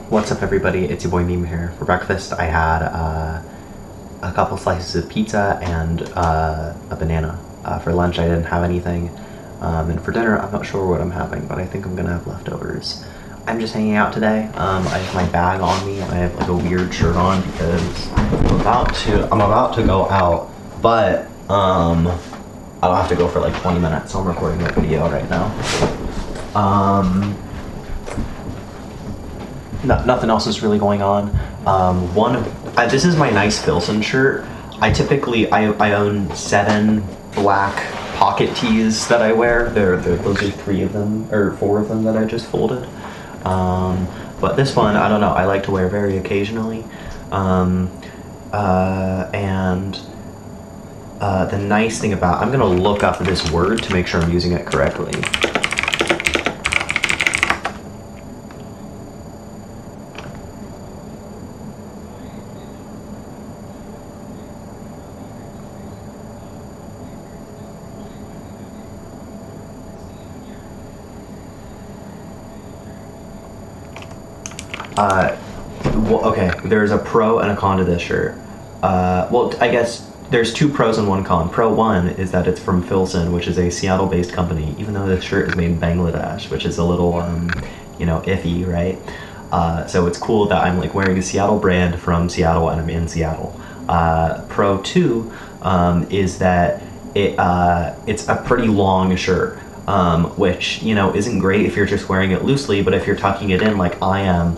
What's up, everybody? It's your boy Meme here. For breakfast, I had a couple slices of pizza and a banana. For lunch, I didn't have anything. And for dinner, I'm not sure what I'm having, but I think I'm gonna have leftovers. I'm just hanging out today. I have my bag on me, and I have like a weird shirt on because I'm about to go out, but I don't have to go for like 20 minutes, so I'm recording a video right now. Nothing else is really going on. This is my nice Filson shirt. I own 7 black pocket tees that I wear. Those are 3 of them, or 4 of them that I just folded. But this one, I don't know, I like to wear very occasionally. The nice thing about, I'm gonna look up this word to make sure I'm using it correctly. Okay, there's a pro and a con to this shirt. Well, I guess there's 2 pros and 1 con. Pro 1 is that it's from Filson, which is a Seattle-based company, even though this shirt is made in Bangladesh, which is a little, iffy, right? So it's cool that I'm like wearing a Seattle brand from Seattle and I'm in Seattle. Pro 2 is that it's a pretty long shirt, which, isn't great if you're just wearing it loosely, but if you're tucking it in like I am,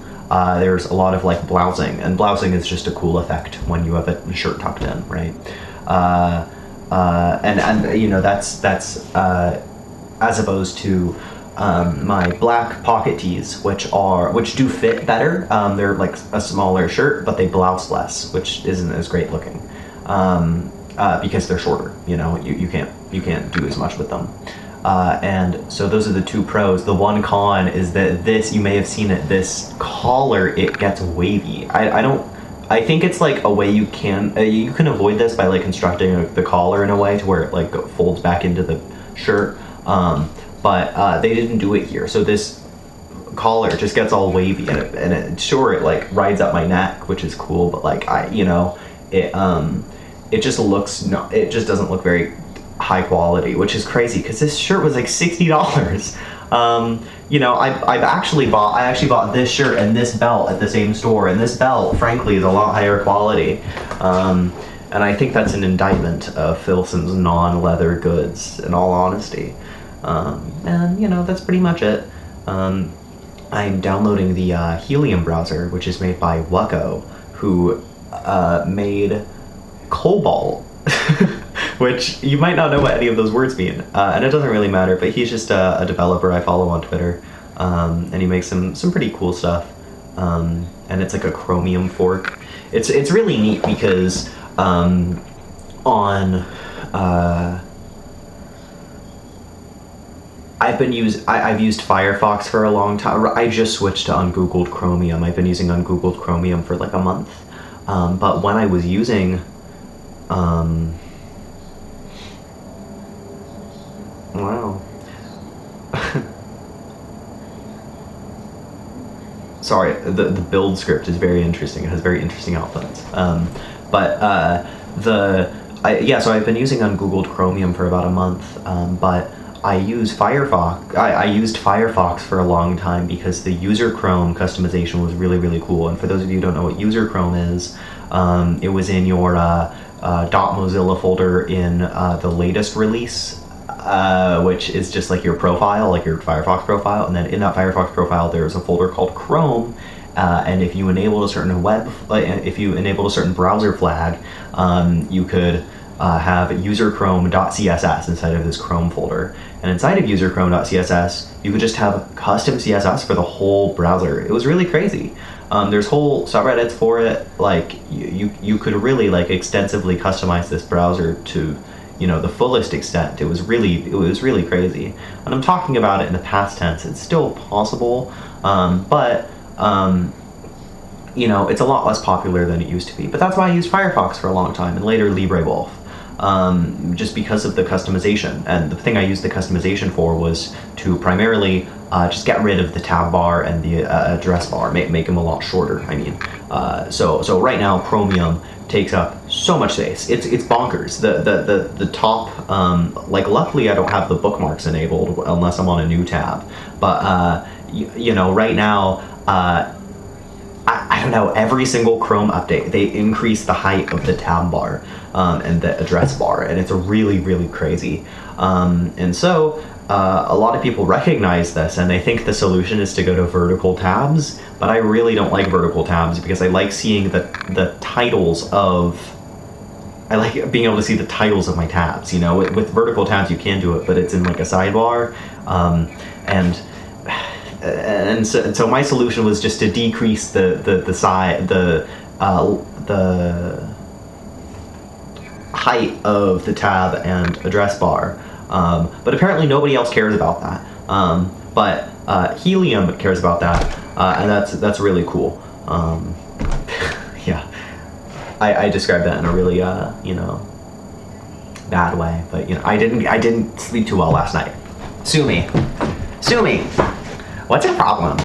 there's a lot of like blousing, and blousing is just a cool effect when you have a shirt tucked in, right? That's as opposed to my black pocket tees, which do fit better. They're like a smaller shirt, but they blouse less, which isn't as great looking, because they're shorter. You can't do as much with them. And so those are the 2 pros. The 1 con is that you may have seen it, this collar, it gets wavy. I think it's like a way you can avoid this by like constructing the collar in a way to where it like folds back into the shirt. But they didn't do it here. So this collar just gets all wavy, and it like rides up my neck, which is cool, but like it just doesn't look very high quality, which is crazy because this shirt was like $60. I actually bought this shirt and this belt at the same store, and this belt frankly is a lot higher quality, and I think that's an indictment of Filson's non-leather goods, in all honesty. That's pretty much it. I'm downloading the Helium browser, which is made by Wacko, who made Cobalt, which you might not know what any of those words mean, and it doesn't really matter, but he's just a developer I follow on Twitter, and he makes some pretty cool stuff, and it's like a Chromium fork. It's really neat because I've used Firefox for a long time. I just switched to ungoogled Chromium. I've been using ungoogled Chromium for like a month, but when I was using wow. Sorry, the build script is very interesting. It has very interesting outputs. So I've been using ungoogled Chromium for about a month, but I use Firefox. I used Firefox for a long time because the user Chrome customization was really, really cool. And for those of you who don't know what user Chrome is, it was in your .mozilla folder in the latest release, which is just like your profile, like your Firefox profile, and then in that Firefox profile there's a folder called Chrome, and if you enabled a certain browser flag, you could have userchrome.css inside of this Chrome folder, and inside of userchrome.css you could just have custom CSS for the whole browser. It was really crazy. There's whole subreddits for it. Like you could really like extensively customize this browser to the fullest extent. It was really crazy, and I'm talking about it in the past tense. It's still possible, but it's a lot less popular than it used to be. But that's why I used Firefox for a long time, and later LibreWolf. just because of the customization. And the thing I used the customization for was to primarily just get rid of the tab bar and the address bar, make them a lot shorter. I mean, so right now Chromium takes up so much space. It's bonkers. The top, like, luckily I don't have the bookmarks enabled unless I'm on a new tab. But you know, right now, I don't know, every single Chrome update, they increase the height of the tab bar and the address bar, and it's really, really crazy. And so a lot of people recognize this, and they think the solution is to go to vertical tabs, but I really don't like vertical tabs because I like seeing the titles of... I like being able to see the titles of my tabs, you know? With vertical tabs you can do it, but it's in like a sidebar, and so my solution was just to decrease the height of the tab and address bar, but apparently nobody else cares about that. But Helium cares about that, and that's really cool. Yeah, I described that in a really you know, bad way, but you know, I didn't sleep too well last night. Sue me. What's your problem?